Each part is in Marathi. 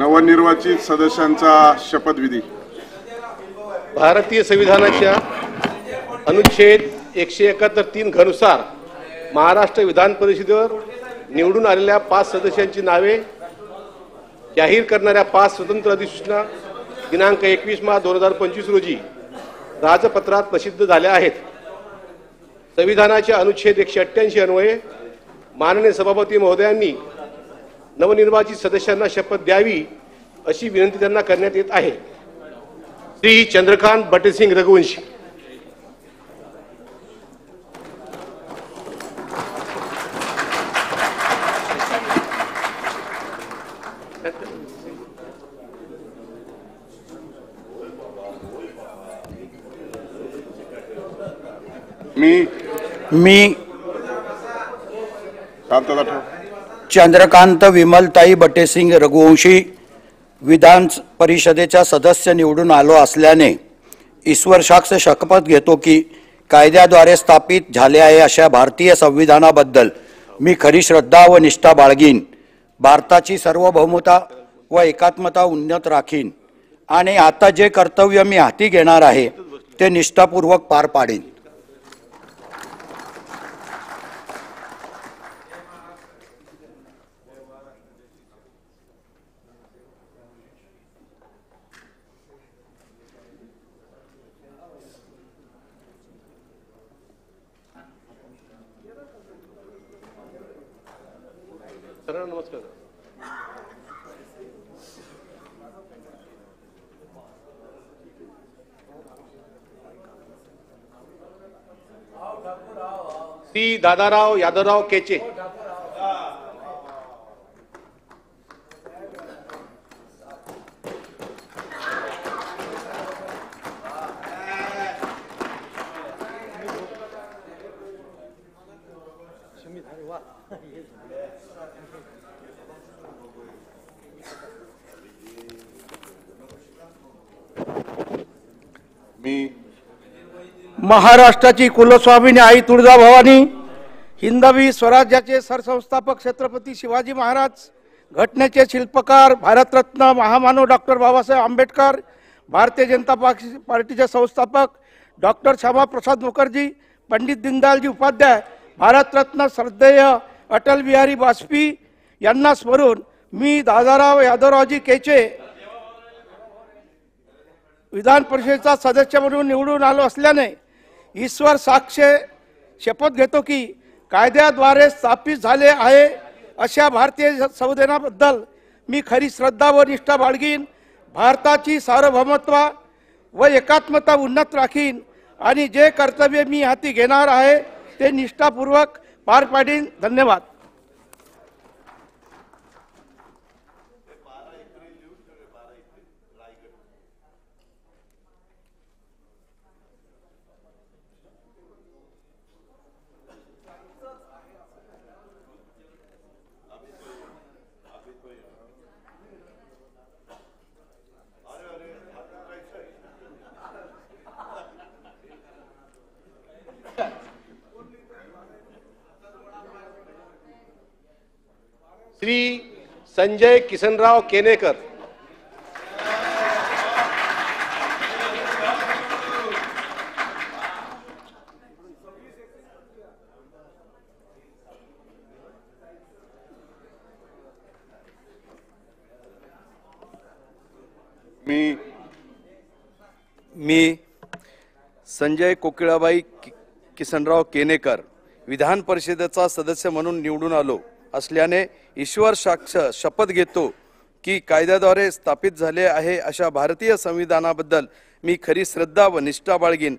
नवनिर्वाचित सदस्यांचा शपथविधी. भारतीय संविधानाच्या अनुच्छेद 171(3) घनुसार महाराष्ट्र विधान परिषदेवर निवडून आलेल्या 5 सदस्यांची नावे जाहीर करणाऱ्या 5 स्वतंत्र अधिसूचना दिनांक 21 मार्च 2025 रोजी राजपत्रात प्रसिद्ध झाल्या आहेत. संविधानाच्या अनुच्छेद 188 अन्वये माननीय सभापती महोदयांनी नवनिर्वाचित सदस्यांना शपथ द्यावी अशी विनंती त्यांना करण्यात येत आहे. श्री चंद्रकांत बटेसिंग रघुवंशी. मी चंद्रकांत विमलताई बटेसिंग रघुवंशी विधान परिषदेचा सदस्य निवडून आलो असल्याने ईश्वर साक्ष शपथ घेतो की कायद्याद्वारे स्थापित झाले आहे अशा भारतीय संविधानाबद्दल मी खरी श्रद्धा व निष्ठा बाळगीन. भारताची सार्वभौमता व एकात्मता उन्नत राखीन आणि आता जे कर्तव्य मी हाती घेणार आहे ते निष्ठापूर्वक पार पाडीन. नमस्कार. श्री दादाराव यादवराव केचे. महाराष्ट्राची कुलस्वामिनी आई तुळजाभवानी, हिंदवी स्वराज्याचे सरसंस्थापक छत्रपती शिवाजी महाराज, घटनेचे शिल्पकार भारतरत्न महामानव डॉक्टर बाबासाहेब आंबेडकर, भारतीय जनता पार्टीचे संस्थापक डॉक्टर श्यामाप्रसाद मुखर्जी, पंडित दीनदयालजी उपाध्याय, भारतरत्न श्रद्धेय अटल बिहारी वाजपेयी यांना स्मरून मी दादाराव यादवरावजी केचे विधान परिषदेचा सदस्य म्हणून निवडून आलो असल्याने ईश्वर साक्ष शपथ घेतो की कायद्याद्वारे स्थापित झाले आहे अशा भारतीय संविधानाबद्दल मी खरी श्रद्धा व निष्ठा बाळगीन. भारताची सार्वभौमत्व व एकात्मता उन्नत राखीन आणि जे कर्तव्य मी हाती घेणार आहे ते निष्ठापूर्वक पार पाडीन. धन्यवाद. श्री संजय किसनराव केनेकर. मी संजय कोकिळाबाई किसनराव केनेकर विधान परिषदेचा सदस्य म्हणून निवडून आलो असल्याने ईश्वर साक्ष शपथ घेतो की कायद्याद्वारे स्थापित झाले आहे अशा भारतीय संविधानाबद्दल मी खरी श्रद्धा व निष्ठा बाळगीन.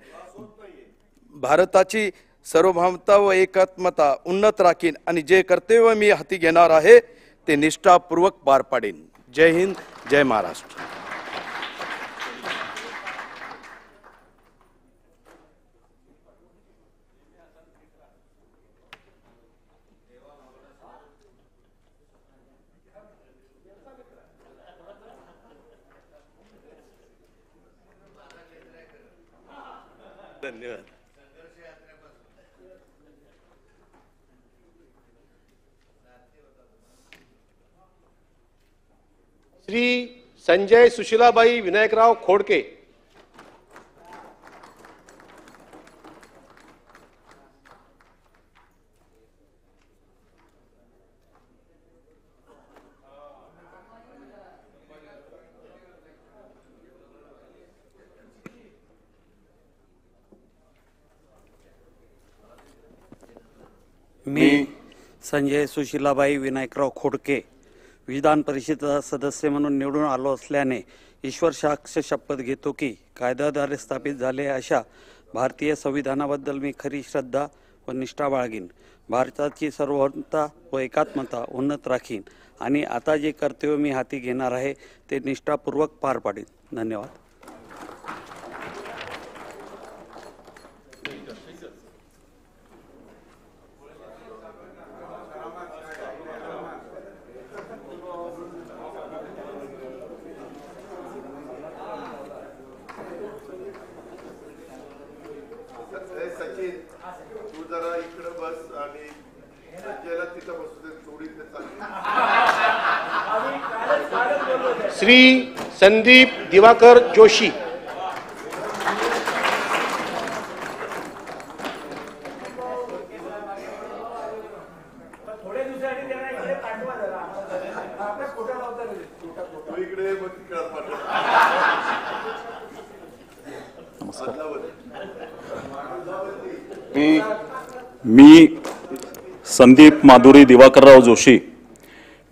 भारताची सार्वभौमता व एकात्मता उन्नत राखीन आणि जे कर्तव्य मी हाती घेणार आहे ते निष्ठापूर्वक पार पाडीन. जय हिंद, जय महाराष्ट्र. धन्यवाद. श्री संजय सुशीलाबाई विनायकराव खोडके, मी संजय सुशीलाबाई विनायकराव खोडके विधान परिषद सदस्य म्हणून निवडून आलो असल्याने ईश्वर साक्ष शपथ घेतो की कायद्याद्वारे स्थापित झाले अशा भारतीय संविधानाबद्दल मी खरी श्रद्धा व निष्ठा बाळगीन, भारताची सार्वभौमता व एकात्मता उन्नत राखीन आणि आता जे कर्तव्य मी हाती घेणार आहे ते निष्ठापूर्वक पार पाडीन. धन्यवाद. सचिन, तू जरा इकडे बस आणि संजयला तिथं बसू दे, जोडीत चालली. श्री संदीप दिवाकर जोशी, तू इकडे मग तिकडे पाठव. मी संदीप माधुरी दिवाकरराव जोशी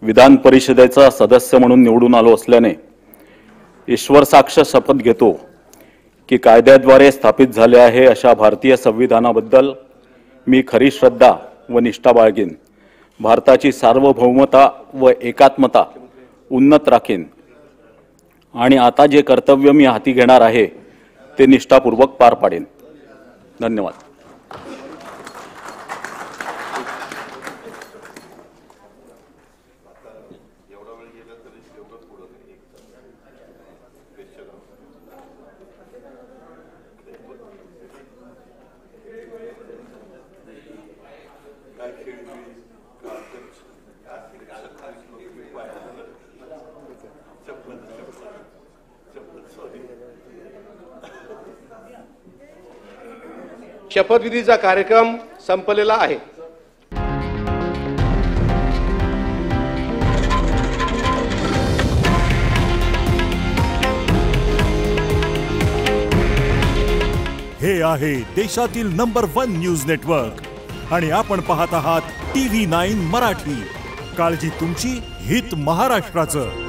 विधान परिषदेचा सदस्य म्हणून निवडून आलो असल्याने ईश्वर साक्ष शपथ घेतो की कायद्याद्वारे स्थापित झाले आहे अशा भारतीय संविधानाबद्दल मी खरी श्रद्धा व निष्ठा बाळगीन, भारताची सार्वभौमता व एकात्मता उन्नत राखीन आणि आता जे कर्तव्य मी हाती घेणार आहे ते निष्ठापूर्वक पार पाडेन. धन्यवाद. शपथविधीचा कार्यक्रम संपलेला आहे. हे आहे देशातील नंबर 1 न्यूज नेटवर्क आणि आपण पाहत आहात TV9 मराठी. काळजी तुमची, हित महाराष्ट्राचं.